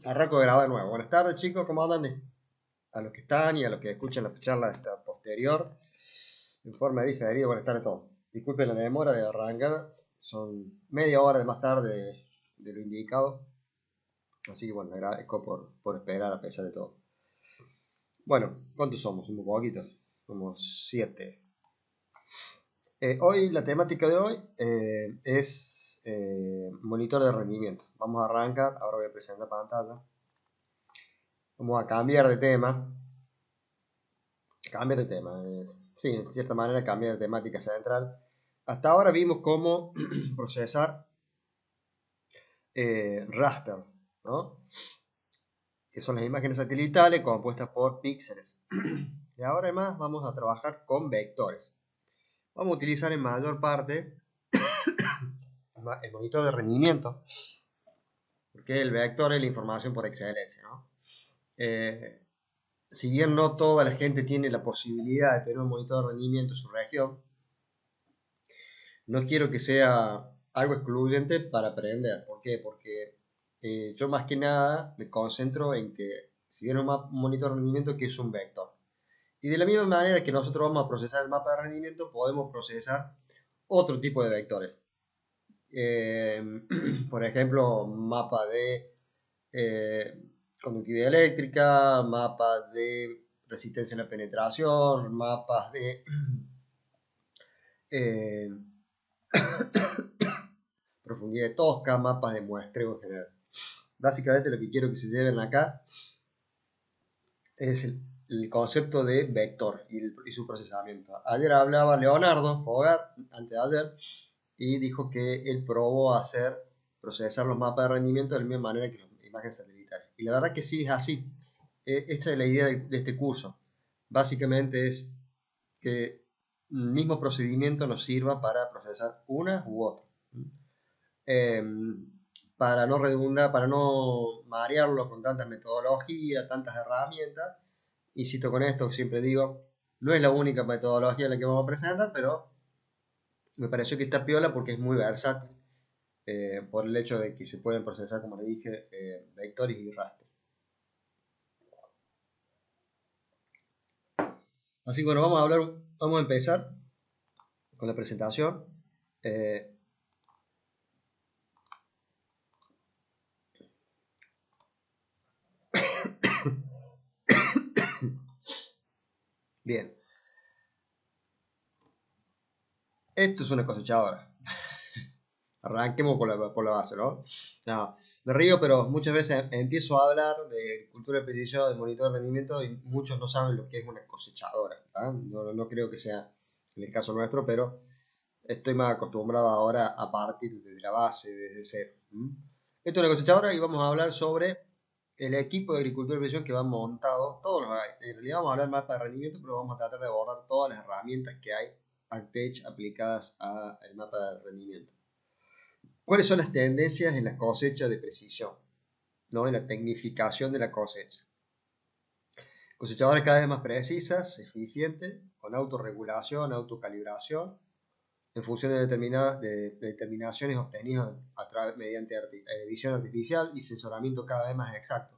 Arranco de grabar de nuevo. Buenas tardes, chicos, ¿cómo andan? A los que están y a los que escuchan la charla de esta posterior, en forma diferida, buenas tardes a todos. Disculpen la demora de arrancar, son media hora de más tarde de lo indicado, así que bueno, agradezco por esperar a pesar de todo. Bueno, ¿cuántos somos? Un poquito, como siete. Hoy, la temática de hoy es monitor de rendimiento. Vamos a arrancar, ahora voy a presentar pantalla. Vamos a cambiar de tema. Cambiar de tema. Sí, de cierta manera cambiar de temática central. Hasta ahora vimos cómo procesar raster, ¿no? Que son las imágenes satelitales compuestas por píxeles. Y ahora además vamos a trabajar con vectores. Vamos a utilizar en mayor parte el monitor de rendimiento, porque el vector es la información por excelencia, ¿no? Eh, si bien no toda la gente tiene la posibilidad de tener un monitor de rendimiento en su región, no quiero que sea algo excluyente para aprender. ¿Por qué? Porque yo más que nada me concentro en que, si bien un monitor de rendimiento, que es un vector. Y de la misma manera que nosotros vamos a procesar el mapa de rendimiento, podemos procesar otro tipo de vectores. Eh, por ejemplo, mapa de eh, conductividad eléctrica, mapas de resistencia a la penetración, mapas de eh, profundidad de tosca, mapas de muestreo en general. Básicamente lo que quiero que se lleven acá es el concepto de vector y su procesamiento. Ayer hablaba Leonardo Fogar, antes de ayer, y dijo que él probó procesar los mapas de rendimiento de la misma manera que las imágenes satelitales. Y la verdad que sí es así. Esta es la idea de este curso. Básicamente es que el mismo procedimiento nos sirva para procesar una u otra. eh, para no redundar, para no marearlo con tantas metodologías, tantas herramientas. Insisto con esto, que siempre digo, no es la única metodología la que vamos a presentar, pero me pareció que está piola porque es muy versátil, por el hecho de que se pueden procesar, como le dije, vectores y raster. Así que bueno, vamos a empezar con la presentación. Eh, Bien, esto es una cosechadora. Arranquemos por la base, ¿no? No, me río, pero muchas veces empiezo a hablar de cultura de precisión, de monitor de rendimiento, y muchos no saben lo que es una cosechadora. ¿Tá? No creo que sea en el caso nuestro, pero estoy más acostumbrado ahora a partir desde la base, desde cero. Esto es una cosechadora y vamos a hablar sobre el equipo de agricultura de precisión que va montado. Todos los, en realidad vamos a hablar más para rendimiento, pero vamos a tratar de abordar todas las herramientas que hay AgTech aplicadas al mapa de rendimiento. ¿Cuáles son las tendencias en la cosecha de precisión? ¿No? En la tecnificación de la cosecha. Cosechadoras cada vez más precisas, eficientes, con autorregulación, autocalibración, en función de determinaciones obtenidas mediante visión artificial y sensoramiento cada vez más exacto.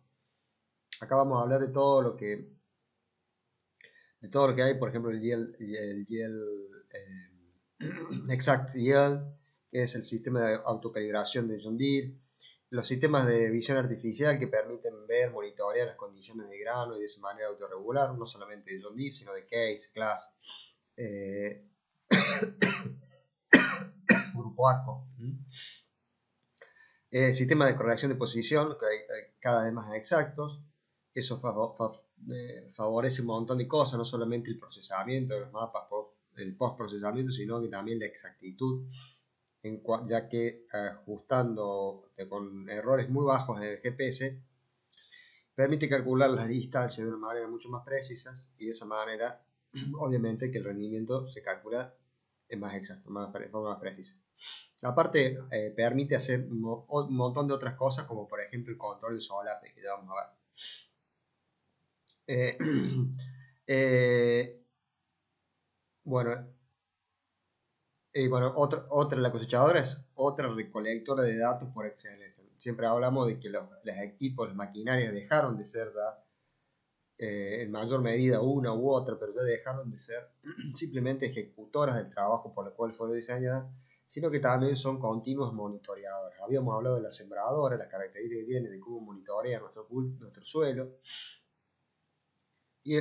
Acá vamos a hablar de todo lo que hay, por ejemplo, el yield Exact Yield, que es el sistema de autocalibración de John Deere, los sistemas de visión artificial que permiten ver, monitorear las condiciones de grano y de esa manera autorregular, no solamente de John Deere, sino de Case, Class, eh, Grupo ACO. Sistemas de corrección de posición que hay cada vez más exactos. Eso favorece un montón de cosas, no solamente el procesamiento de los mapas, el post-procesamiento, sino que también la exactitud, ya que ajustando con errores muy bajos en el GPS, permite calcular las distancias de una manera mucho más precisa y de esa manera, obviamente, que el rendimiento se calcula más exacto, de forma más precisa. Aparte, permite hacer un montón de otras cosas, como por ejemplo el control de solape, que ya vamos a ver. Eh, eh, bueno, la cosechadora es otra recolectora de datos por excelencia. siempre hablamos de que los equipos, las maquinarias dejaron de ser ya en mayor medida una u otra, pero ya dejaron de ser simplemente ejecutoras del trabajo por el cual fueron diseñadas, sino que también son continuos monitoreadores. Habíamos hablado de la sembradora, las características que tiene, de cómo monitorea nuestro suelo, y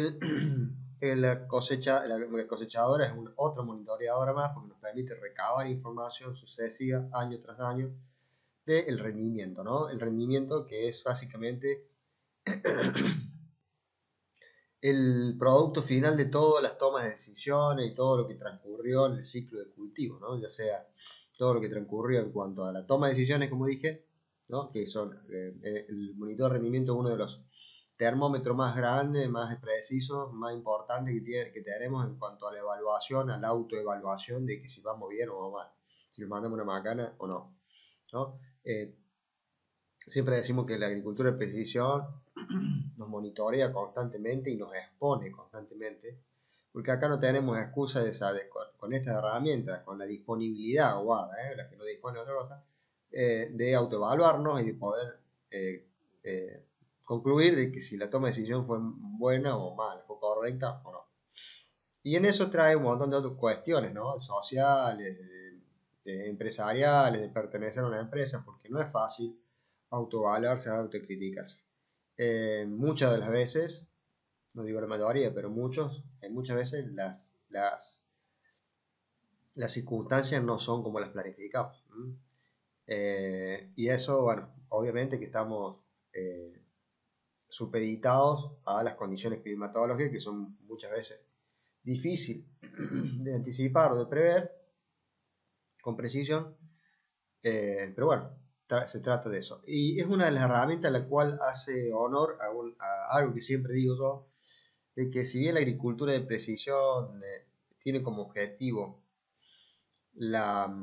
la cosechadora es otra monitoreadora más porque nos permite recabar información sucesiva año tras año del rendimiento, ¿no? El rendimiento que es básicamente el producto final de todas las tomas de decisiones y todo lo que transcurrió en el ciclo de cultivo, ¿no? Ya sea todo lo que transcurrió en cuanto a la toma de decisiones, como dije, ¿no? Que son el monitor de rendimiento es uno de los termómetros más grandes, más precisos, más importantes que tenemos en cuanto a la evaluación, a la autoevaluación de que si vamos bien o vamos mal, si nos mandamos una macana o no, ¿no? Siempre decimos que la agricultura de precisión nos monitorea constantemente y nos expone constantemente, porque acá no tenemos excusa con estas herramientas, con la disponibilidad, las que no disponen de otra cosa, de autoevaluarnos y de poder concluir de que si la toma de decisión fue buena o mala, fue correcta o no. Y en eso trae un montón de otras cuestiones, ¿no? Sociales, empresariales, de pertenecer a una empresa, porque no es fácil autoevaluarse, autocriticarse. Muchas de las veces, no digo la mayoría, pero muchas veces las circunstancias no son como las planificamos. Y eso, bueno, obviamente que estamos supeditados a las condiciones climatológicas que son muchas veces difíciles de anticipar o de prever con precisión, pero bueno, se trata de eso. Y es una de las herramientas a la cual hace honor a algo que siempre digo yo, de que si bien la agricultura de precisión tiene como objetivo la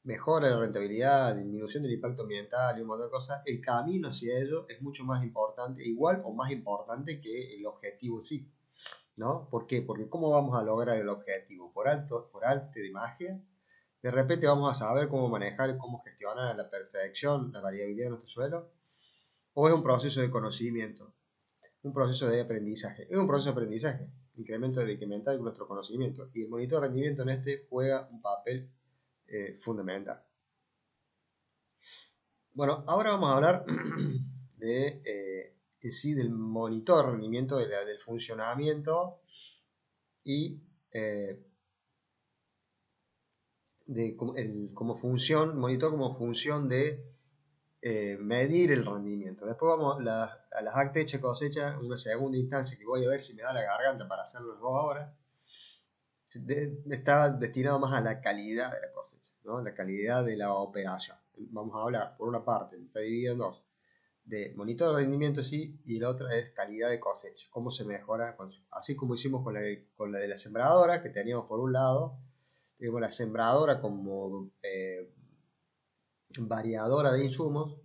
mejora de la rentabilidad, disminución del impacto ambiental y un montón de cosas, el camino hacia ello es mucho más importante, igual o más importante que el objetivo en sí, ¿no? ¿Por qué? Porque ¿cómo vamos a lograr el objetivo? ¿Por arte de magia? De repente vamos a saber cómo manejar, cómo gestionar a la perfección la variabilidad de nuestro suelo, o es un proceso de conocimiento, un proceso de aprendizaje. Es un proceso de aprendizaje, incremento de incrementar nuestro conocimiento, y el monitor de rendimiento en este juega un papel fundamental. Bueno, ahora vamos a hablar sí, del monitor de rendimiento, del funcionamiento y como función, monitor como función de medir el rendimiento. Después vamos a las actas de cosecha, una segunda instancia que voy a ver si me da la garganta para hacer las 2 horas. Está destinado más a la calidad de la cosecha, ¿no? La calidad de la operación. Vamos a hablar, por una parte, está dividido en dos, de monitor de rendimiento sí, y la otra es calidad de cosecha, cómo se mejora, así como hicimos con la de la sembradora, que teníamos por un lado, tenemos la sembradora como variadora de insumos,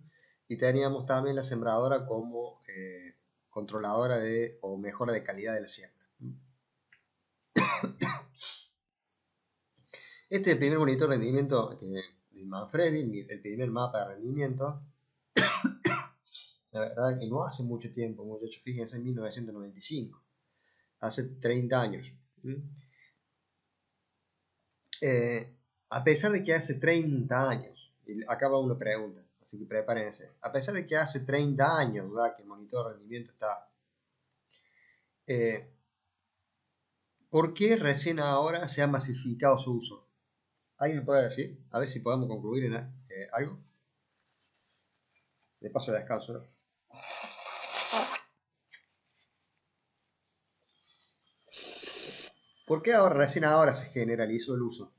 y teníamos también la sembradora como controladora o mejora de calidad de la siembra. Este es el primer monitor de rendimiento de Manfredi, el primer mapa de rendimiento. La verdad que no hace mucho tiempo, muchachos, fíjense, en 1995, hace 30 años. A pesar de que hace 30 años, y acá va una pregunta, así que prepárense, a pesar de que hace 30 años, ¿verdad?, que el monitor de rendimiento está, ¿por qué recién ahora se ha masificado su uso? ¿Alguien me puede decir? A ver si podemos concluir en algo. De paso de descanso, ¿no? ¿Por qué recién ahora se generalizó el uso?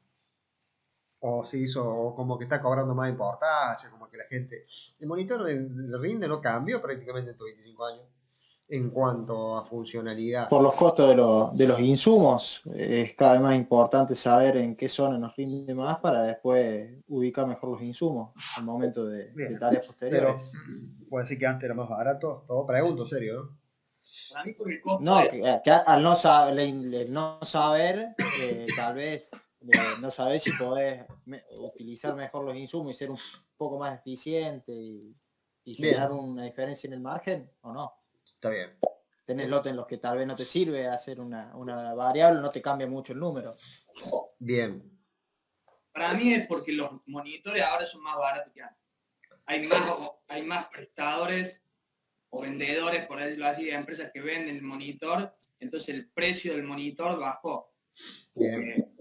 O se hizo, o como que está cobrando más importancia, como que la gente... El monitor de rinde no cambió prácticamente en estos 25 años en cuanto a funcionalidad. Por los costos de los insumos, es cada vez más importante saber en qué zona nos rinde más para después ubicar mejor los insumos al momento de tareas posteriores. Pero, ¿puede decir que antes era más barato? Todo pregunto, serio, ¿no? No, que al no saber, tal vez no sabés si podés utilizar mejor los insumos y ser un poco más eficiente y generar una diferencia en el margen o no. Está bien. Tenés lotes en los que tal vez no te sirve hacer una variable, no te cambia mucho el número. Bien. Para mí es porque los monitores ahora son más baratos que antes. Hay más prestadores o vendedores, por decirlo así, de empresas que venden el monitor, entonces el precio del monitor bajó. Bien.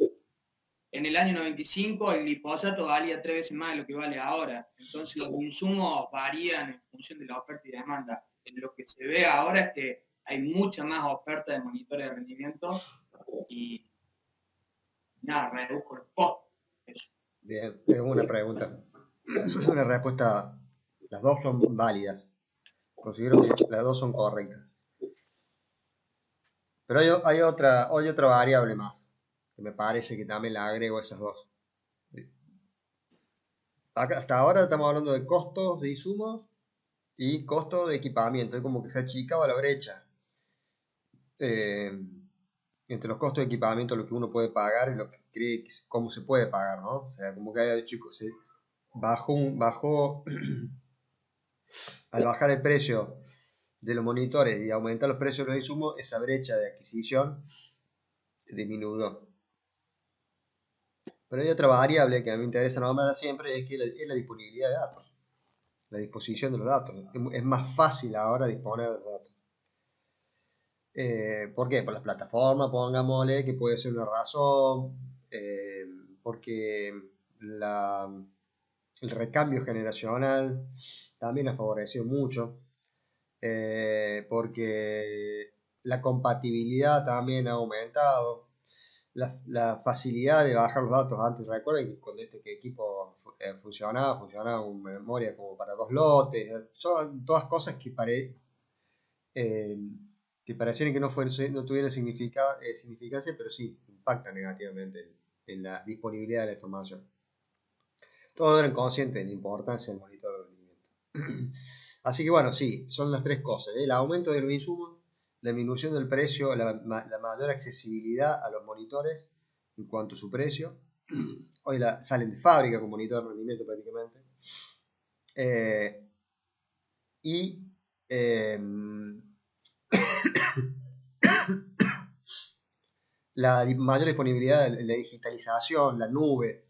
En el año 95 el glifosato valía 3 veces más de lo que vale ahora. Entonces los insumos varían en función de la oferta y demanda. En lo que se ve ahora es que hay mucha más oferta de monitores de rendimiento y nada, redujo el costo. Bien, es una pregunta. Una respuesta. Las dos son válidas. Considero que las dos son correctas. Pero hay otra variable más, que me parece que también la agrego a esas dos. Hasta ahora estamos hablando de costos de insumos y costos de equipamiento. Es como que se ha achicado la brecha entre los costos de equipamiento, lo que uno puede pagar y lo que cree cómo se puede pagar, ¿no? O sea, como que hay, chicos, bajó al bajar el precio de los monitores y aumentar los precios de los insumos, esa brecha de adquisición disminuyó. Pero hay otra variable que a mí me interesa nombrarla siempre, es que es la disponibilidad de datos, la disposición de los datos. Es más fácil ahora disponer de los datos. ¿Por qué? Por las plataformas, pongámosle, que puede ser una razón, porque el recambio generacional también ha favorecido mucho, porque la compatibilidad también ha aumentado. La facilidad de bajar los datos. Antes recuerden que cuando este equipo funcionaba con memoria como para 2 lotes. Son todas cosas que parecieran que no tuvieran significancia, pero sí impactan negativamente en la disponibilidad de la información. Todos eran conscientes de la importancia del monitor de rendimiento. Así que bueno, sí, son las tres cosas. El aumento de los insumos, la disminución del precio, la mayor accesibilidad a los monitores en cuanto a su precio. Hoy salen de fábrica con monitor de rendimiento prácticamente. Y la mayor disponibilidad de la digitalización, la nube,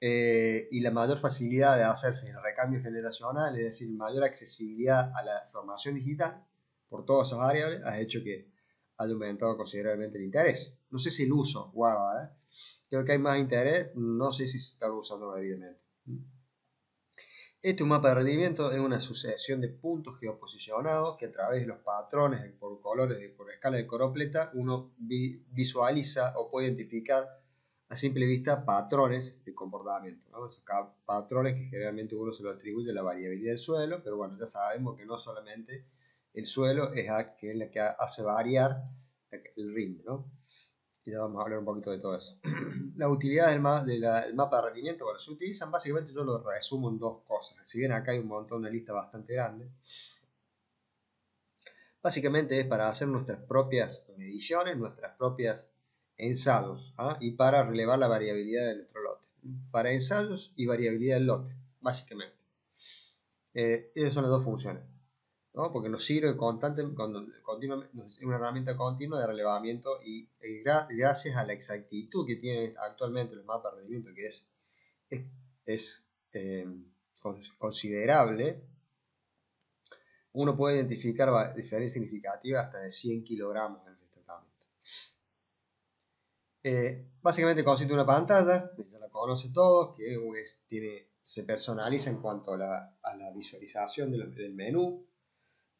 y la mayor facilidad de hacerse el recambio generacional, es decir, mayor accesibilidad a la información digital por todas esas variables, ha hecho que haya aumentado considerablemente el interés. No sé si el uso, guarda, creo que hay más interés, no sé si se está usando debidamente. Este mapa de rendimiento es una sucesión de puntos geoposicionados que a través de los patrones por colores por escala de Coropleta uno visualiza o puede identificar a simple vista patrones de comportamiento, ¿no? Esos patrones que generalmente uno se lo atribuye a la variabilidad del suelo, pero bueno, ya sabemos que no solamente el suelo es la que hace variar el rinde, ¿no? Y ya vamos a hablar un poquito de todo eso. La utilidad del mapa de rendimiento, bueno, se utilizan básicamente, yo lo resumo en dos cosas. Si bien acá hay un montón, una lista bastante grande, básicamente es para hacer nuestras propias mediciones, nuestras propias ensayos, y para relevar la variabilidad de nuestro lote. Para ensayos y variabilidad del lote, básicamente. Esas son las dos funciones, ¿no? Porque nos sirve continuamente, es una herramienta continua de relevamiento y gracias a la exactitud que tienen actualmente los mapas de rendimiento, que es considerable, uno puede identificar diferencias significativas hasta de 100 kilogramos en el destacamento. Básicamente consiste en una pantalla, ya la conoce todos, que se personaliza en cuanto a la visualización del menú.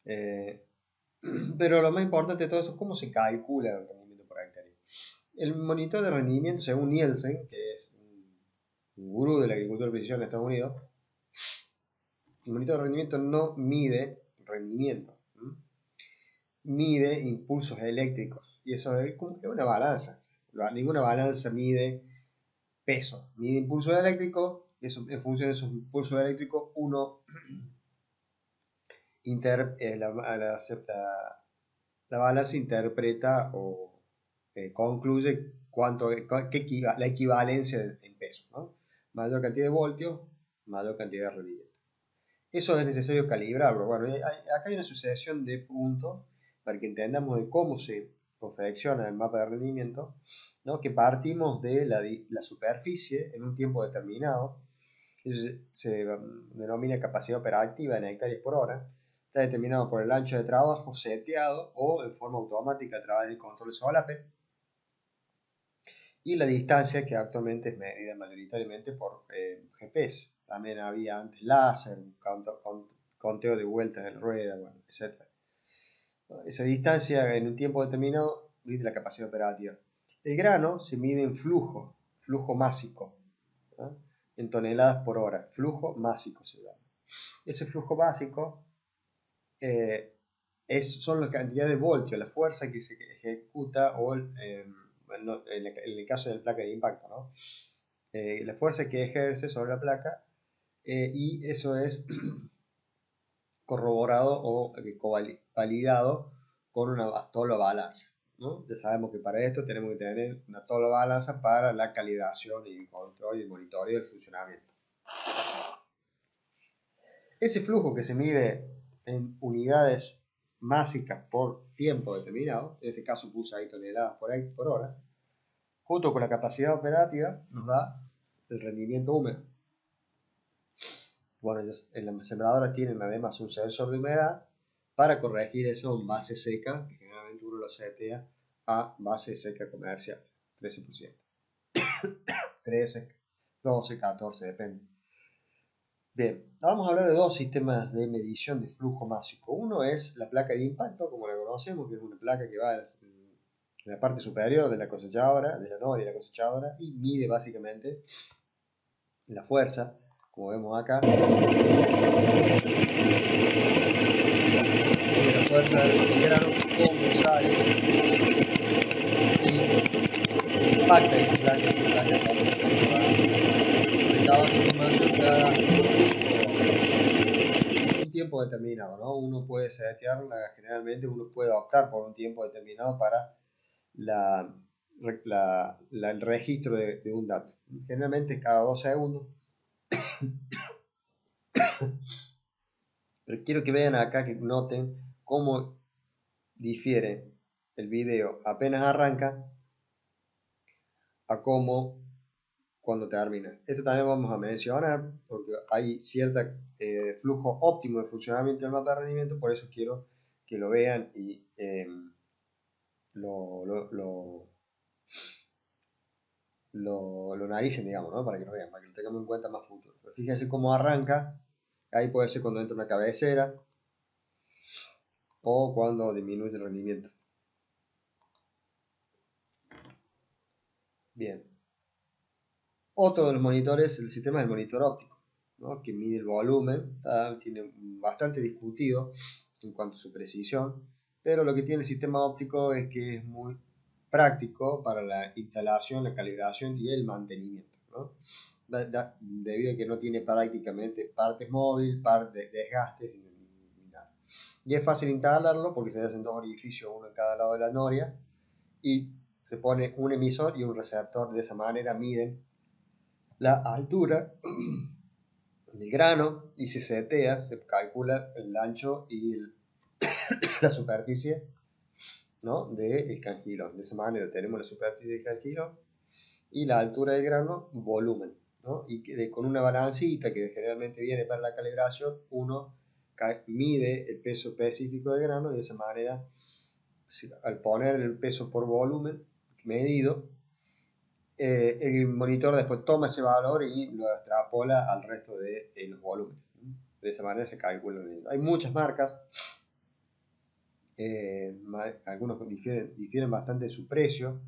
Pero lo más importante de todo eso es cómo se calcula el rendimiento por hectárea. El monitor de rendimiento, según Nielsen, que es un gurú de la agricultura de precisión en Estados Unidos, el monitor de rendimiento no mide rendimiento, mide impulsos eléctricos. Y eso es una balanza. Ninguna balanza mide peso, mide impulsos eléctricos. En función de esos impulsos eléctricos, uno la balanza interpreta o concluye la equivalencia en peso, ¿no? Mayor cantidad de voltios, mayor cantidad de rendimiento. Eso es necesario calibrarlo. Bueno, acá hay una sucesión de puntos para que entendamos de cómo se confecciona el mapa de rendimiento, ¿no? Que partimos de la superficie en un tiempo determinado. Eso se denomina capacidad operativa en hectáreas por hora. Está determinado por el ancho de trabajo seteado o en forma automática a través del control de solape, y la distancia, que actualmente es medida mayoritariamente por GPS. También había antes láser, conteo de vueltas de la rueda, bueno, etc. Esa distancia en un tiempo determinado mide la capacidad operativa. El grano se mide en flujo másico, ¿no? En toneladas por hora, flujo másico se llama. Ese flujo básico son la cantidad de voltios, la fuerza que se ejecuta, o en el caso de la placa de impacto, ¿no? La fuerza que ejerce sobre la placa, y eso es corroborado o validado con una tabla balanza, ¿no? Ya sabemos que para esto tenemos que tener una tabla balanza para la calibración y el control y el monitoreo del funcionamiento. Ese flujo que se mide en unidades máxicas por tiempo determinado, en este caso puse ahí toneladas por hora, junto con la capacidad operativa, nos da el rendimiento húmedo. Bueno, en las sembradoras tienen además un sensor de humedad para corregir eso en base seca, que generalmente uno lo setea a base seca comercial, 13%. 13, 12, 14, depende. Bien, vamos a hablar de dos sistemas de medición de flujo másico. Uno es la placa de impacto, como la conocemos, que es una placa que va en la parte superior de la cosechadora, de la noria de la cosechadora, y mide básicamente la fuerza, como vemos acá. La fuerza del grano, cómo sale y impacta esa placa, recabando información cada un tiempo determinado, ¿no? Uno puede setearla, generalmente uno puede optar por un tiempo determinado para el registro de un dato. Generalmente cada 2 segundos. Pero quiero que vean acá, que noten cómo difiere el video apenas arranca a cómo cuando termina. Esto también vamos a mencionar porque hay cierto flujo óptimo de funcionamiento del mapa de rendimiento, por eso quiero que lo vean y lo analicen, digamos, ¿no? Para que lo vean, para que lo tengamos en cuenta más futuro. Pero fíjense cómo arranca. Ahí puede ser cuando entra una cabecera o cuando disminuye el rendimiento. Bien. Otro de los monitores, el sistema del monitor óptico, ¿no? Que mide el volumen. Tiene bastante discutido en cuanto a su precisión, pero lo que tiene el sistema óptico es que es muy práctico para la instalación, la calibración y el mantenimiento, ¿no? Debido a que no tiene prácticamente partes móviles, partes de desgastes ni nada. Y es fácil instalarlo porque se hacen dos orificios, uno en cada lado de la noria, y se pone un emisor y un receptor. De esa manera miden la altura del grano y se setea, se calcula el ancho y la superficie, ¿no? Del canjilón. De esa manera tenemos la superficie del canjilón y la altura del grano, volumen, ¿no? Y con una balancita que generalmente viene para la calibración, uno mide el peso específico del grano, y de esa manera, al poner el peso por volumen medido, el monitor después toma ese valor y lo extrapola al resto de los volúmenes. De esa manera se calcula. Hay muchas marcas, algunos difieren bastante de su precio.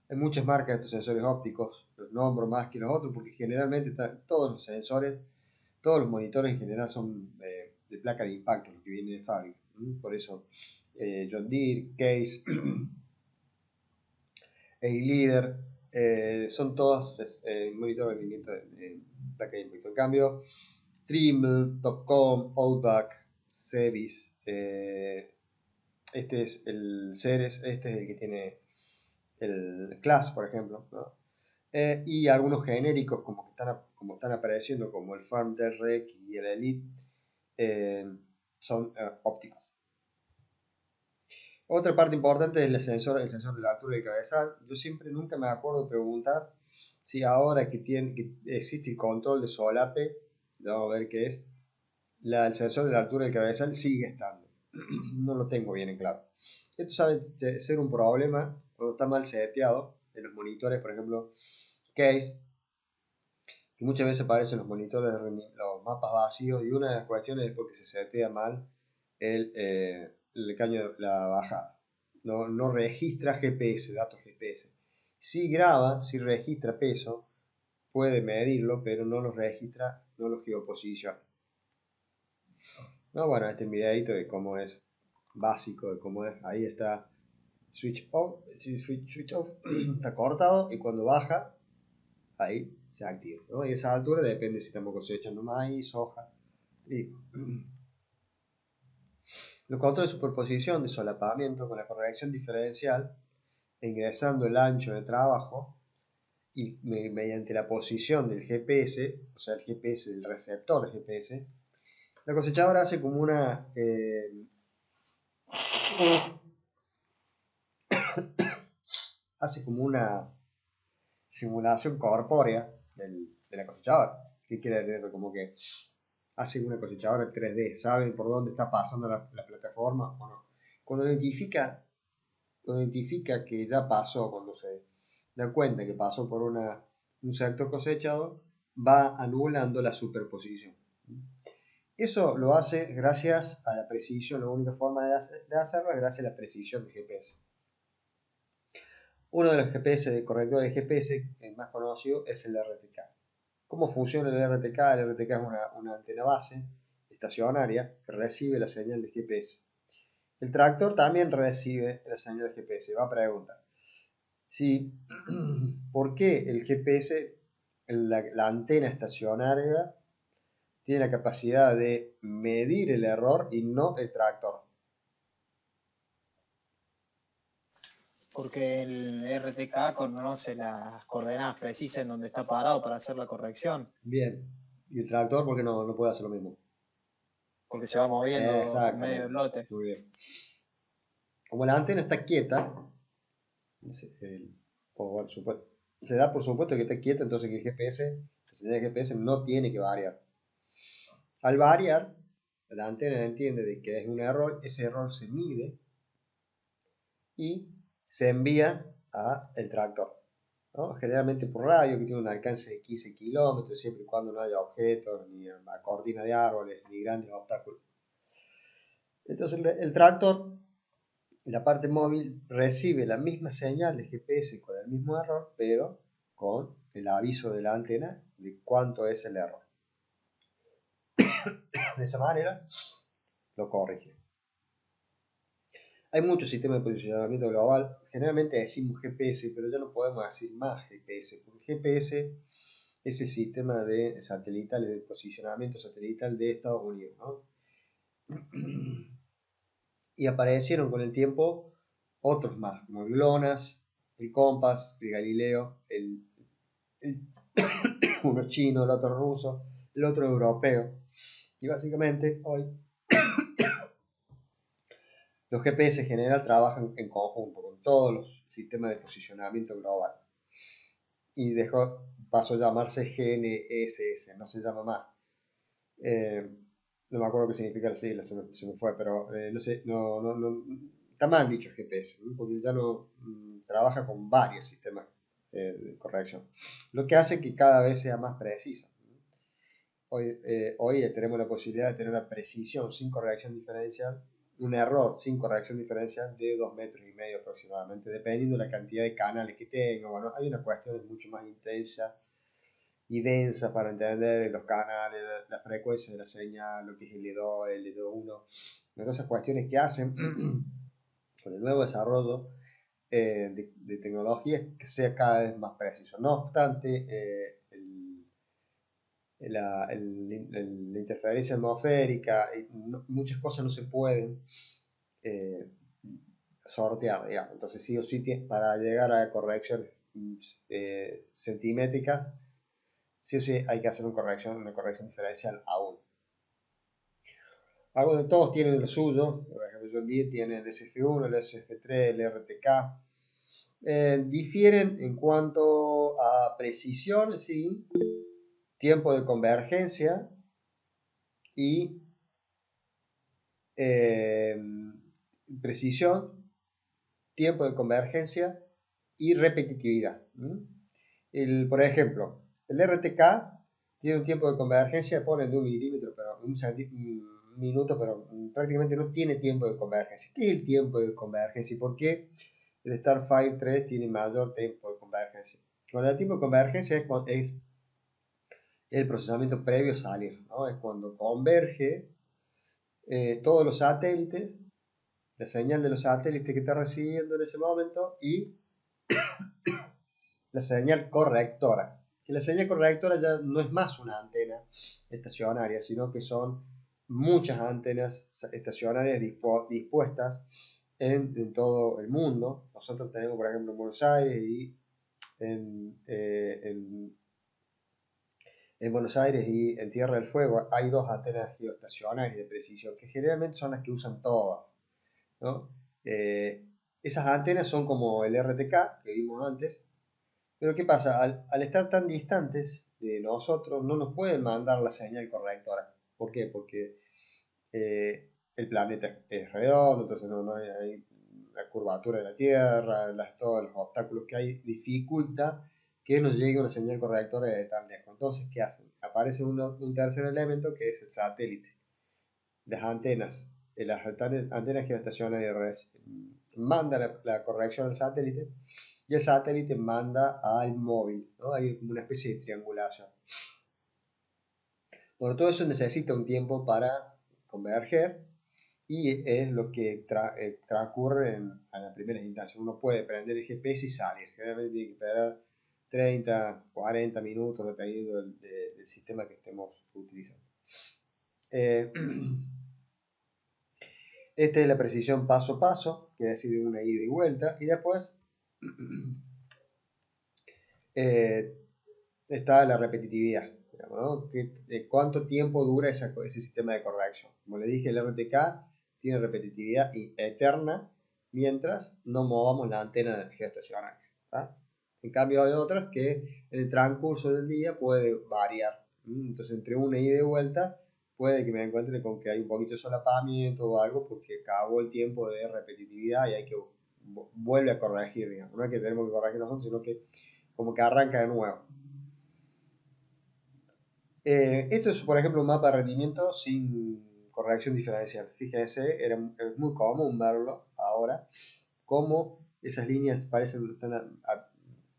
Hay muchas marcas de estos sensores ópticos, los nombro más que los otros porque generalmente todos los sensores, todos los monitores en general son de placa de impacto, los que vienen de fábrica. Por eso John Deere, Case, A-Leader, son todos monitores de rendimiento de placa de impacto. En cambio, Trimble, Topcon, Outback, Cevis, este es el Ceres, este es el que tiene el Class, por ejemplo, ¿no? Y algunos genéricos como están apareciendo, como el Farm Rec y el Elite, son ópticos. Otra parte importante es el sensor de la altura del cabezal. Yo nunca me acuerdo de preguntar si ahora que existe el control de solape, vamos a ver qué es, el sensor de la altura del cabezal sigue estando. No lo tengo bien en claro. Esto sabe ser un problema cuando está mal seteado en los monitores, por ejemplo, Case, que muchas veces aparecen los monitores, los mapas vacíos, y una de las cuestiones es porque se setea mal el caño, la bajada. No registra GPS, datos GPS. Si graba, si registra peso, puede medirlo, pero no los registra, no los geoposiciona. No, bueno, este es un videito de cómo es básico, de cómo es. Ahí está switch off, switch off está cortado, y cuando baja, ahí se activa, ¿no? Y esa altura depende si estamos cosechando maíz, soja, trigo. Los controles de superposición, de solapamiento con la corrección diferencial, ingresando el ancho de trabajo y mediante la posición del GPS, o sea, el GPS del receptor del GPS, la cosechadora hace como una simulación corpórea de la cosechadora. ¿Qué quiere decir eso? Como que hace una cosechadora 3D, sabe por dónde está pasando la plataforma o no. Cuando identifica que ya pasó, cuando se da cuenta que pasó por un sector cosechado, va anulando la superposición. Eso lo hace gracias a la precisión. La única forma de hacerlo es gracias a la precisión del GPS. Uno de los correctores de GPS más conocido es el RTK. ¿Cómo funciona el RTK? El RTK es una antena base estacionaria que recibe la señal de GPS. El tractor también recibe la señal de GPS. Va a preguntar, ¿por qué el GPS, la antena estacionaria, tiene la capacidad de medir el error y no el tractor? Porque el RTK conoce las coordenadas precisas en donde está parado para hacer la corrección. Bien. ¿Y el tractor por qué no puede hacer lo mismo? Porque se va moviendo en medio Exactamente. del lote. Muy bien. Como la antena está quieta, se da por supuesto que está quieta, entonces que la señal de GPS no tiene que variar. Al variar, la antena entiende de que es un error, ese error se mide y se envía al tractor, ¿no? Generalmente por radio, que tiene un alcance de 15 kilómetros, siempre y cuando no haya objetos, ni una cortina de árboles, ni grandes obstáculos. Entonces el tractor, la parte móvil, recibe la misma señal de GPS con el mismo error, pero con el aviso de la antena de cuánto es el error. De esa manera lo corrige. Hay muchos sistemas de posicionamiento global. Generalmente decimos GPS, pero ya no podemos decir más GPS, porque GPS es el sistema de posicionamiento satelital de Estados Unidos, ¿no? Y aparecieron con el tiempo otros más, como el GLONASS, el COMPAS, el Galileo, uno chino, el otro ruso, el otro europeo. Y básicamente hoy los GPS en general trabajan en conjunto con todos los sistemas de posicionamiento global. Y pasó a llamarse GNSS, no se llama más. No me acuerdo qué significa la sigla, se me fue, pero no sé, está mal dicho GPS, ¿no? Porque ya no trabaja con varios sistemas de corrección, lo que hace que cada vez sea más preciso. Hoy tenemos la posibilidad de tener una precisión sin corrección diferencial, un error sin corrección diferencial de 2,5 metros aproximadamente, dependiendo de la cantidad de canales que tenga. Bueno, hay una cuestión mucho más intensa y densa para entender los canales, la frecuencia de la señal, lo que es L2, L2.1, todas esas cuestiones que hacen con el nuevo desarrollo de tecnologías que sea cada vez más preciso. No obstante, la interferencia atmosférica, muchas cosas no se pueden, o sortear, digamos. Entonces sí o sí, para llegar a correcciones centimétricas, sí o sí hay que hacer una corrección diferencial aún. Algunos, todos tienen lo suyo, por ejemplo, John Deere tiene el SF1, el SF3, el RTK. Difieren en cuanto a precisión, sí, tiempo de convergencia y precisión, tiempo de convergencia y repetitividad. Por ejemplo, el RTK tiene un tiempo de convergencia, ponen de 1 milímetro, pero un minuto, pero prácticamente no tiene tiempo de convergencia. ¿Qué es el tiempo de convergencia y por qué el Starfire 3 tiene mayor tiempo de convergencia? Cuando el tiempo de convergencia es el procesamiento previo a salir, ¿no? Es cuando converge todos los satélites, la señal de los satélites que está recibiendo en ese momento y la señal correctora. Que la señal correctora ya no es más una antena estacionaria, sino que son muchas antenas estacionarias dispuestas en todo el mundo. Nosotros tenemos, por ejemplo, en Buenos Aires y en Buenos Aires y en Tierra del Fuego hay 2 antenas geoestacionarias de precisión, que generalmente son las que usan todas, ¿no? Esas antenas son como el RTK que vimos antes, pero ¿qué pasa? Al estar tan distantes de nosotros, no nos pueden mandar la señal correctora. ¿Por qué? Porque el planeta es redondo, entonces no hay la curvatura de la Tierra, todos los obstáculos que hay dificulta que nos llegue una señal correctora de tan lejos. Entonces, ¿qué hacen? Aparece un tercer elemento que es el satélite. Las antenas geoestacionarias mandan la corrección al satélite y el satélite manda al móvil, ¿no? Hay como una especie de triangulación. Bueno, todo eso necesita un tiempo para converger y es lo que transcurre a las primeras instancias. Uno puede prender el GPS y salir. Generalmente tiene que esperar 30, 40 minutos dependiendo del sistema que estemos utilizando. Esta es la precisión paso a paso, que es decir, una ida y vuelta. Y después está la repetitividad, digamos, ¿no? ¿Cuánto tiempo dura ese sistema de corrección? Como le dije, el RTK tiene repetitividad eterna mientras no movamos la antena geoestacionaria. En cambio hay otras que en el transcurso del día puede variar. Entonces entre una ida y vuelta puede que me encuentre con que hay un poquito de solapamiento o algo porque acabó el tiempo de repetitividad y hay que vuelve a corregir, digamos. No es que tenemos que corregir nosotros, sino que como que arranca de nuevo. Esto es, por ejemplo, un mapa de rendimiento sin corrección diferencial. Fíjense, es muy común verlo ahora, como esas líneas parecen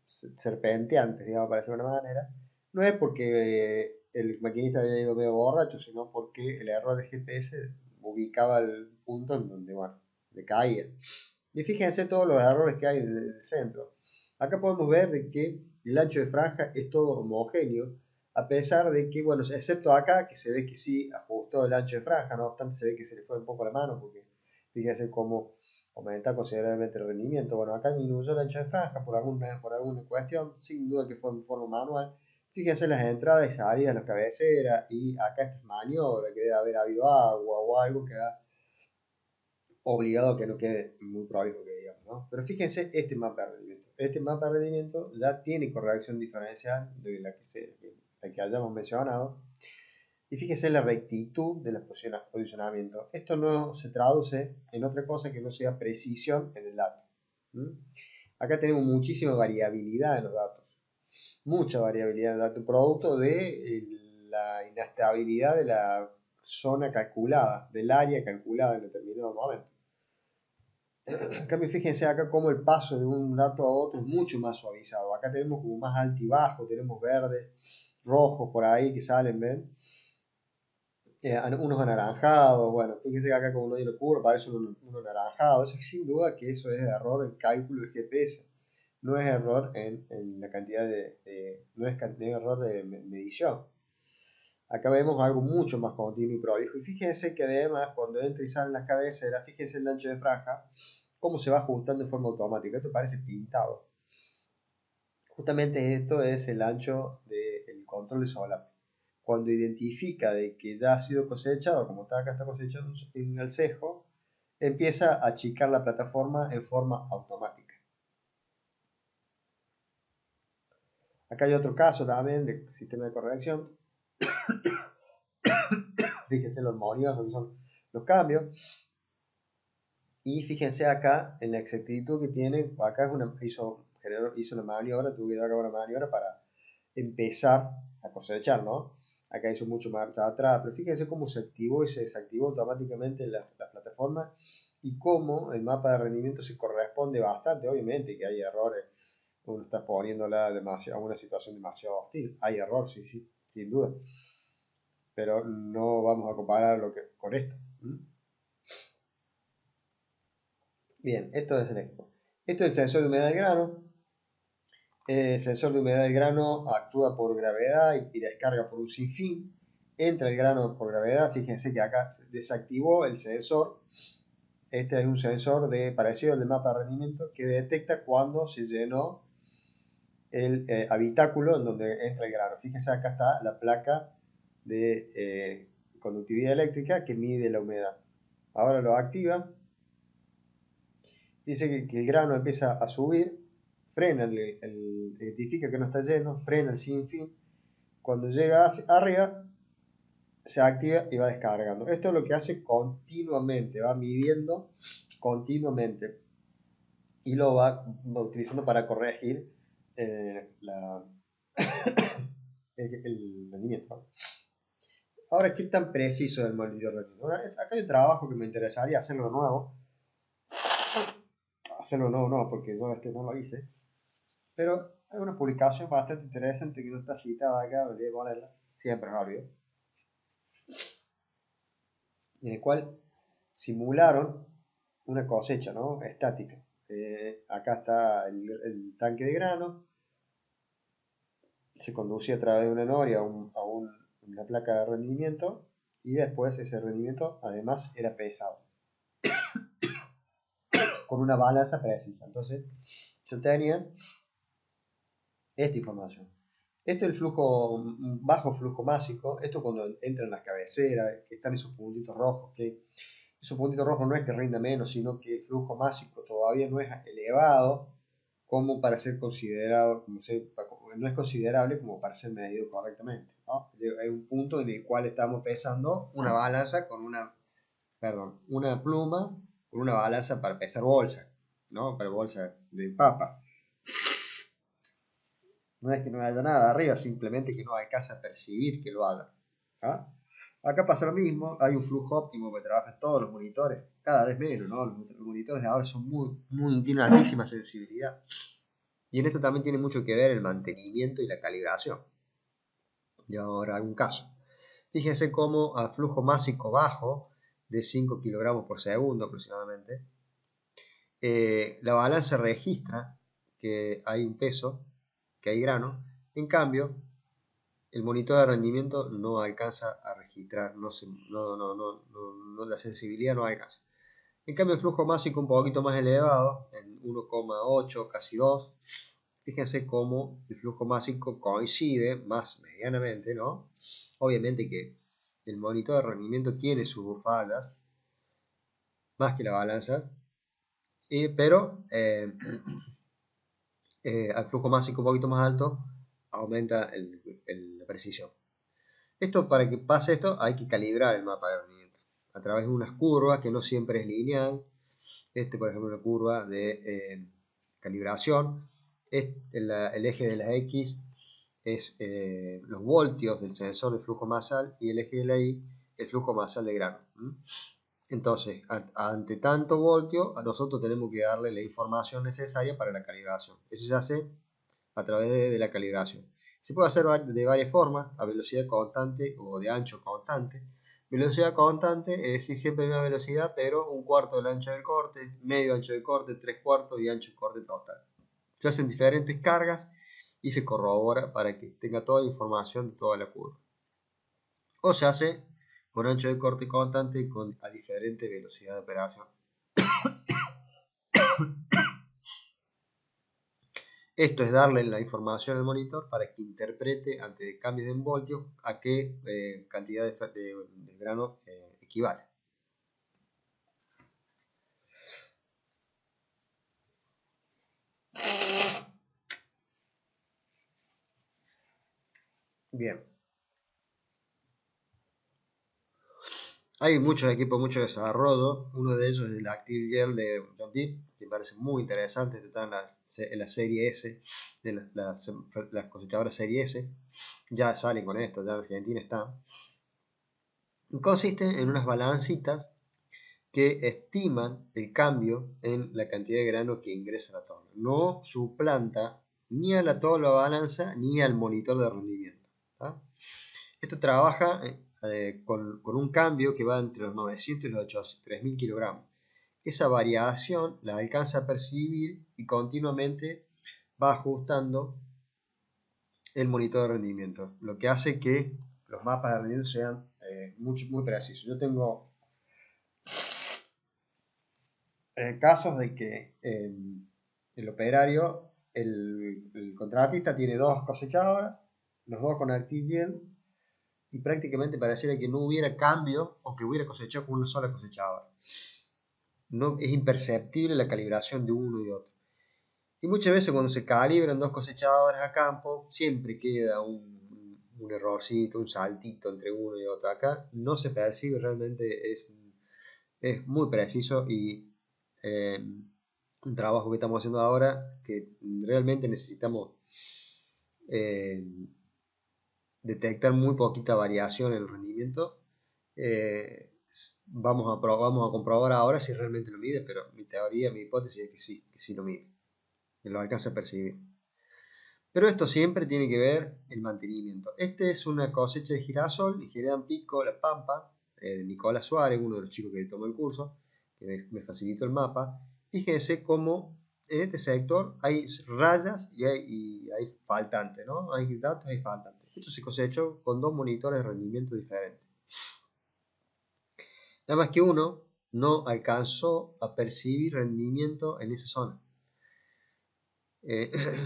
serpenteantes, digamos, para decir de una manera. No es porque el maquinista haya ido medio borracho, sino porque el error de GPS ubicaba el punto en donde, bueno, le caía. Y fíjense todos los errores que hay en el centro. Acá podemos ver de que el ancho de franja es todo homogéneo, a pesar de que, bueno, excepto acá, que se ve que sí ajustó el ancho de franja, no obstante se ve que se le fue un poco la mano, porque fíjense cómo aumenta considerablemente el rendimiento. Bueno, acá disminuyó el ancho de franja por alguna cuestión, sin duda que fue en forma manual. Fíjense las entradas y salidas, las cabeceras, y acá esta es maniobra, que debe haber habido agua o algo que ha obligado a que no quede muy prolijo, que digamos, ¿no? Pero fíjense este mapa de rendimiento. Este mapa de rendimiento ya tiene corrección diferencial de la que hayamos mencionado. Y fíjese la rectitud del posicionamiento. Esto no se traduce en otra cosa que no sea precisión en el dato. Acá tenemos muchísima variabilidad en los datos. Mucha variabilidad en el dato, producto de la inestabilidad de la zona calculada, del área calculada en determinado momento. En cambio, fíjense acá cómo el paso de un dato a otro es mucho más suavizado. Acá tenemos como más alto y bajo, tenemos verdes, rojos por ahí que salen, ¿ven? Unos anaranjados, bueno, fíjense que acá como no hay una curva, parece uno anaranjado. Eso sin duda que eso es error en cálculo del GPS. No es error en la cantidad no es error de medición. Acá vemos algo mucho más continuo y prolijo. Y fíjense que además cuando entra y salen las cabeceras, fíjense el ancho de franja, cómo se va ajustando de forma automática. Esto parece pintado. Justamente esto es el ancho del control de solapa. Cuando identifica de que ya ha sido cosechado, como está acá, está cosechado en el cejo, empieza a achicar la plataforma en forma automática. Acá hay otro caso también de sistema de corrección. Fíjense los movimientos, que son los cambios. Y fíjense acá en la exactitud que tiene. Acá hizo una maniobra, tuvo que dar una maniobra para empezar a cosechar, ¿no? Acá hizo mucho marcha atrás, pero fíjense cómo se activó y se desactivó automáticamente la plataforma y cómo el mapa de rendimiento se corresponde bastante. Obviamente que hay errores, uno está poniéndola a una situación demasiado hostil, hay error, sí, sí, sin duda, pero no vamos a compararlo con esto. Bien, esto es el equipo. Esto es el sensor de humedad del grano. El sensor de humedad del grano actúa por gravedad y descarga por un sinfín. Entra el grano por gravedad. Fíjense que acá se desactivó el sensor. Este es un sensor parecido al del mapa de rendimiento que detecta cuando se llenó el habitáculo en donde entra el grano. Fíjense, acá está la placa de conductividad eléctrica que mide la humedad. Ahora lo activa. Dice que el grano empieza a subir, frena, identifica que no está lleno, frena el sinfín. Cuando llega arriba, se activa y va descargando. Esto es lo que hace continuamente, va midiendo continuamente y lo va utilizando para corregir el rendimiento. Ahora, ¿qué tan preciso es el monitor de rendimiento? Acá hay un trabajo que me interesaría hacerlo de nuevo. Hacerlo no, porque yo no lo hice. Pero hay una publicación bastante interesante que no está citada acá, voy a ponerla, siempre me olvido, en el cual simularon una cosecha, ¿no? Estática. Acá está el tanque de grano, se conducía a través de una noria a una placa de rendimiento y después ese rendimiento además era pesado con una balanza precisa. Entonces yo tenía esta información. Esto es el flujo, bajo flujo másico. Esto cuando entran las cabeceras, que están esos puntitos rojos, que esos puntitos rojos no es que rinda menos, sino que el flujo másico todavía no es elevado como para ser considerado, no es considerable como para ser medido correctamente, ¿no? Hay un punto en el cual estamos pesando una balanza con una pluma con una balanza para pesar bolsa, ¿no? Para bolsa de papa. No es que no haya nada arriba, simplemente que no alcanza a percibir que lo haga. ¿Ah? Acá pasa lo mismo, hay un flujo óptimo que trabajan todos los monitores, cada vez menos, ¿no? Los monitores de ahora son tienen altísima sensibilidad. Y en esto también tiene mucho que ver el mantenimiento y la calibración. Y ahora algún caso. Fíjense cómo a flujo másico bajo, de 5 kilogramos por segundo aproximadamente, la balanza registra que hay un peso, que hay grano. En cambio, el monitor de rendimiento no alcanza a registrar, la sensibilidad no alcanza. En cambio, el flujo másico un poquito más elevado, en 1,8, casi 2. Fíjense cómo el flujo másico coincide más medianamente, ¿no? Obviamente que el monitor de rendimiento tiene sus fallas, más que la balanza, pero al flujo másico un poquito más alto aumenta la precisión. Esto, para que pase esto, hay que calibrar el mapa de rendimiento a través de unas curvas que no siempre es lineal. Por ejemplo, una curva de calibración. El eje de la X es los voltios del sensor de flujo masal y el eje de la Y el flujo masal de grano. Entonces, ante tanto voltio, nosotros tenemos que darle la información necesaria para la calibración. Eso se hace a través de la calibración. Se puede hacer de varias formas, a velocidad constante o de ancho constante. Velocidad constante es decir siempre una velocidad, pero un cuarto del ancho del corte, medio ancho del corte, 3/4 y ancho del corte total. Se hacen diferentes cargas y se corrobora para que tenga toda la información de toda la curva. O se hace con ancho de corte constante y a diferente velocidad de operación. Esto es darle la información al monitor para que interprete ante cambios de voltios a qué cantidad de grano equivale. Bien. Hay muchos equipos, mucho desarrollo. Uno de ellos es el Active Gel de John Deere, que me parece muy interesante. Está en la serie S, de las cosechadoras serie S. Ya salen con esto, ya en Argentina está. Consiste en unas balancitas que estiman el cambio en la cantidad de grano que ingresa a la tabla. No suplanta ni a la tabla balanza ni al monitor de rendimiento. ¿Tá? Esto trabaja con un cambio que va entre los 900 y los 3000 kilogramos. Esa variación la alcanza a percibir y continuamente va ajustando el monitor de rendimiento, lo que hace que los mapas de rendimiento sean muy precisos. Yo tengo casos de que el operario, el contratista tiene dos cosechadoras, los dos con Active Yield, y prácticamente pareciera que no hubiera cambio o que hubiera cosechado con una sola cosechadora. No, es imperceptible la calibración de uno y de otro. Y muchas veces cuando se calibran dos cosechadoras a campo, siempre queda un errorcito, un saltito entre uno y otro. Acá no se percibe, realmente es muy preciso y un trabajo que estamos haciendo ahora que realmente necesitamos detectar muy poquita variación en el rendimiento. Vamos a comprobar ahora si realmente lo mide, pero mi teoría, mi hipótesis es que sí lo mide, que lo alcanza a percibir. Pero esto siempre tiene que ver el mantenimiento. Este es una cosecha de girasol, Generan Pico, La Pampa, de Nicolás Suárez, uno de los chicos que tomó el curso, que me facilitó el mapa. Fíjense cómo en este sector hay rayas y hay faltantes, ¿no? Hay datos y hay faltantes. Esto se cosechó con dos monitores de rendimiento diferentes. Nada más que uno no alcanzó a percibir rendimiento en esa zona.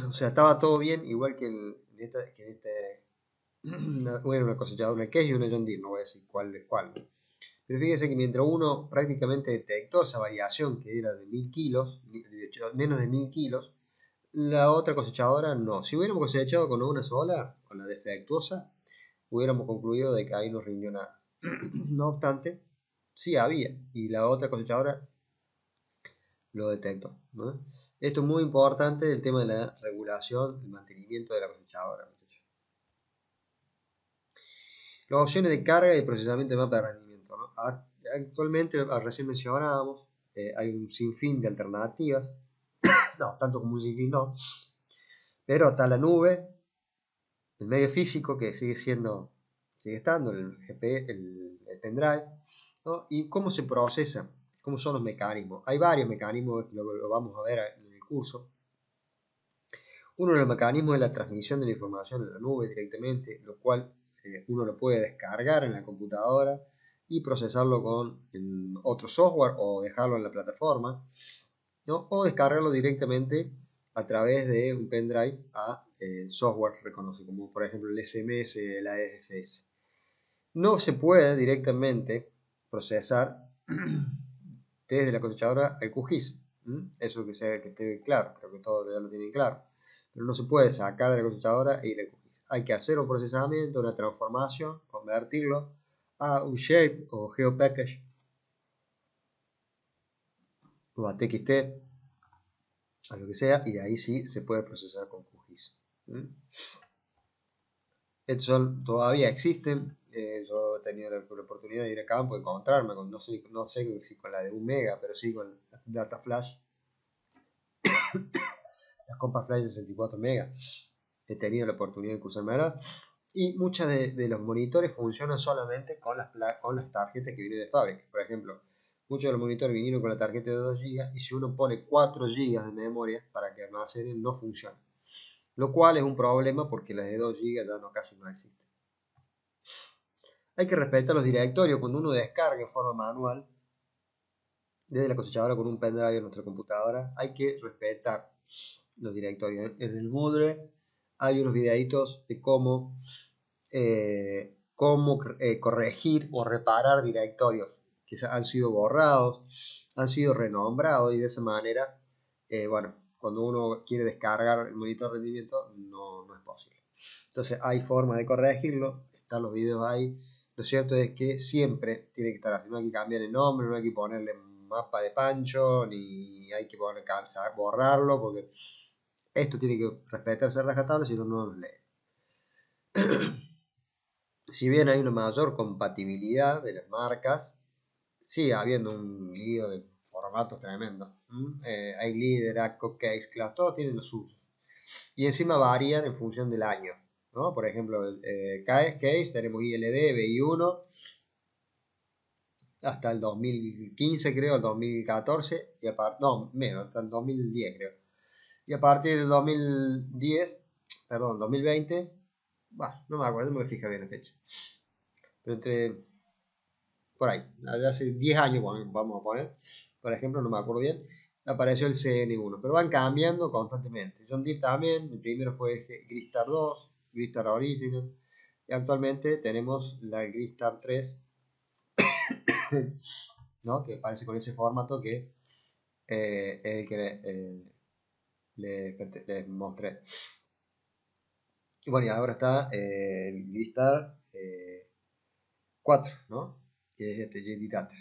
O sea, estaba todo bien, igual que en una cosechadora, una Case y una John Deere, no voy a decir cuál es cuál, ¿no? Pero fíjense que mientras uno prácticamente detectó esa variación que era de 1000 kilos, menos de 1000 kilos, la otra cosechadora no. Si hubiéramos cosechado con una sola, con la defectuosa, hubiéramos concluido de que ahí no rindió nada. No obstante, sí había, y la otra cosechadora lo detectó, ¿no? Esto es muy importante, el tema de la regulación, el mantenimiento de la cosechadora. Las opciones de carga y procesamiento de mapa de rendimiento, ¿no? Actualmente, recién mencionábamos, hay un sinfín de alternativas, no, tanto como un sinfín no, pero está la nube, el medio físico que sigue estando, el GP, el pendrive, ¿no? Y cómo se procesa, cómo son los mecanismos. Hay varios mecanismos, lo vamos a ver en el curso. Uno de los mecanismos es la transmisión de la información en la nube directamente, lo cual uno lo puede descargar en la computadora y procesarlo con otro software o dejarlo en la plataforma, ¿no? O descargarlo directamente a través de un pendrive a software reconocido, como por ejemplo el SMS, el AFS. No se puede directamente procesar desde la cosechadora al QGIS. Eso que esté claro, creo que todos ya lo tienen claro. Pero no se puede sacar de la cosechadora e ir al QGIS. Hay que hacer un procesamiento, una transformación, convertirlo a un shape o geopackage o a TXT, a lo que sea, y de ahí sí se puede procesar con QGIS. Estos todavía existen. Yo he tenido la oportunidad de ir a campo y encontrarme con, no sé si con la de 1 mega, pero sí con Data Flash, las compas Flash de 64 megas. He tenido la oportunidad de cruzarme ahora. Y muchos de los monitores funcionan solamente con las tarjetas que vienen de fábrica. Por ejemplo, muchos de los monitores vinieron con la tarjeta de 2 GB y si uno pone 4 GB de memoria para que almacenen, no funciona. Lo cual es un problema porque las de 2 GB ya casi no existen. Hay que respetar los directorios cuando uno descarga en forma manual desde la cosechadora con un pendrive en nuestra computadora. Hay que respetar los directorios. En el Moodle hay unos videitos de cómo corregir o reparar directorios que han sido borrados, han sido renombrados y de esa manera, bueno, cuando uno quiere descargar el monitor de rendimiento no es posible. Entonces hay formas de corregirlo, están los videos ahí. Lo cierto es que siempre tiene que estar así, no hay que cambiar el nombre, no hay que ponerle mapa de Pancho, ni hay que borrarlo, porque esto tiene que respetarse a rajatabla, si no, no nos lee. Si bien hay una mayor compatibilidad de las marcas, sigue habiendo un lío de formatos tremendo. Hay líder, ACO, Case, Class, todos tienen los usos. Y encima varían en función del año, ¿no? Por ejemplo, Case tenemos ILD, BI1, hasta el 2015 creo, el 2014, y no, menos, hasta el 2010 creo. Y a partir del 2020, no me acuerdo, no me fija bien la fecha. Pero por ahí, hace 10 años vamos a poner, por ejemplo, no me acuerdo bien, apareció el CN1, pero van cambiando constantemente. John Deere también, el primero fue Gristar 2, Gristar Original, y actualmente tenemos la Gristar 3, ¿no? Que aparece con ese formato que es el que les mostré. Y bueno, y ahora está el Gristar 4, ¿no? Que es este JD Data.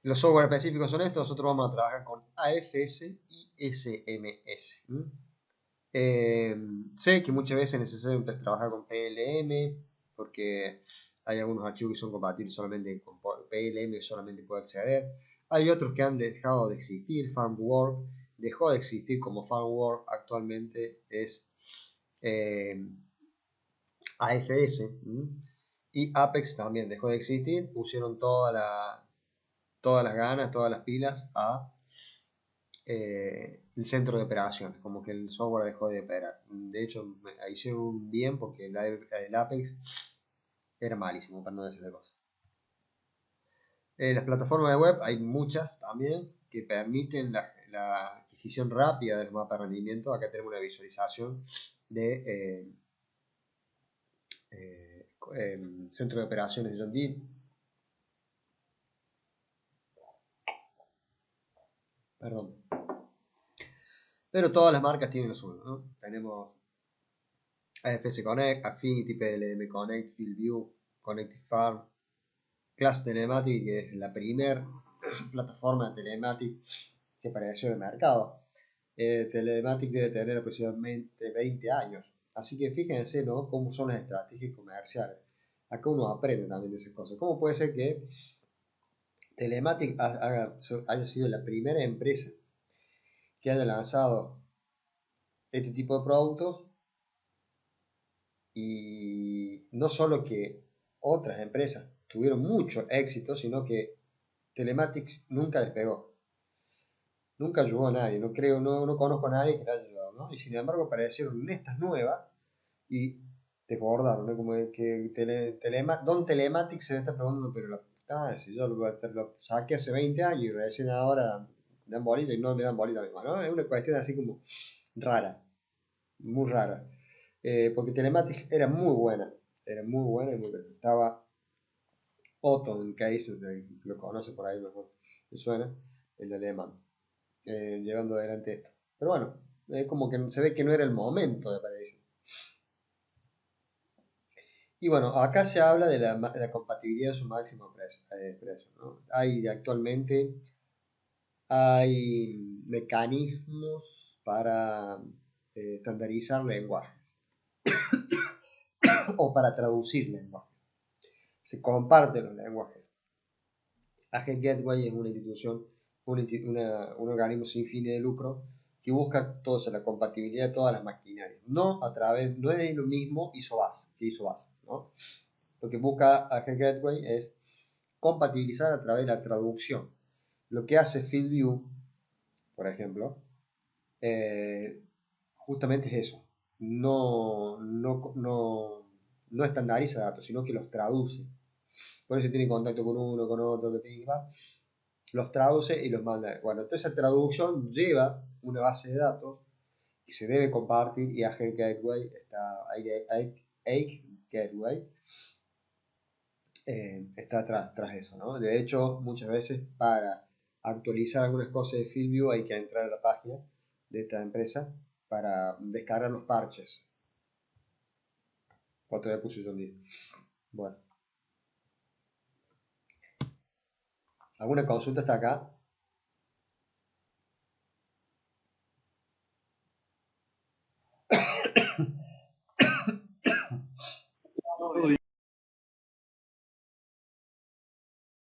Los software específicos son estos. Nosotros vamos a trabajar con AFS y SMS. Sé que muchas veces es necesario trabajar con PLM porque hay algunos archivos que son compatibles solamente con PLM, solamente puede acceder. Hay otros que han dejado de existir. FarmWork dejó de existir como FarmWork, actualmente es AFS. Y Apex también dejó de existir, pusieron todas las ganas, todas las pilas a el centro de operaciones, como que el software dejó de operar. De hecho, hicieron bien porque el Apex era malísimo, para no decir de cosas. Las plataformas de web hay muchas también que permiten la adquisición rápida del mapa de rendimiento. Acá tenemos una visualización de centro de operaciones de John Deere. Perdón. Pero todas las marcas tienen lo suyo, ¿no? Tenemos AFS Connect, Affinity, PLM Connect, FieldView, Connected Farm, Class Telematic, que es la primera plataforma de Telematic que apareció en el mercado. Telematic debe tener aproximadamente 20 años. Así que fíjense, ¿no?, cómo son las estrategias comerciales. Acá uno aprende también de esas cosas. ¿Cómo puede ser que Telematic haya sido la primera empresa que haya lanzado este tipo de productos y no solo que otras empresas tuvieron mucho éxito, sino que Telematics nunca despegó, nunca ayudó a nadie, no conozco a nadie que le haya ayudado, ¿no? Y sin embargo aparecieron estas nuevas y desbordaron, ¿no? Como que Don Telematics se me está preguntando, pero la puta, si yo lo saqué hace 20 años y recién ahora me dan bolita y no me dan bolita misma, ¿no? Es una cuestión así como rara, muy rara. Porque Telematics era muy buena y muy buena. Estaba Otto en Case, lo conoce por ahí mejor, me suena, el alemán, llevando adelante esto. Pero bueno, es como que se ve que no era el momento de para ello. Y bueno, acá se habla de la compatibilidad de su máximo precio, ¿no? Hay mecanismos para estandarizar lenguajes o para traducir lenguajes. Se comparten los lenguajes. AG Gateway es una institución, un organismo sin fines de lucro que busca la compatibilidad de todas las maquinarias. No es lo mismo ISOBAS que ISOBAS, ¿no? Lo que busca AG Gateway es compatibilizar a través de la traducción. Lo que hace FieldView, por ejemplo, justamente es eso. No estandariza datos, sino que los traduce. Por eso tiene contacto con uno, con otro, que va. los traduce y los manda. Bueno, toda esa traducción lleva una base de datos y se debe compartir, y Azure Gateway está, Ike Gateway está tras eso, ¿no? De hecho, muchas veces para actualizar algunas cosas de FieldView hay que entrar a la página de esta empresa para descargar los parches. Otra vez puse yo un día. Bueno. ¿Alguna consulta hasta acá?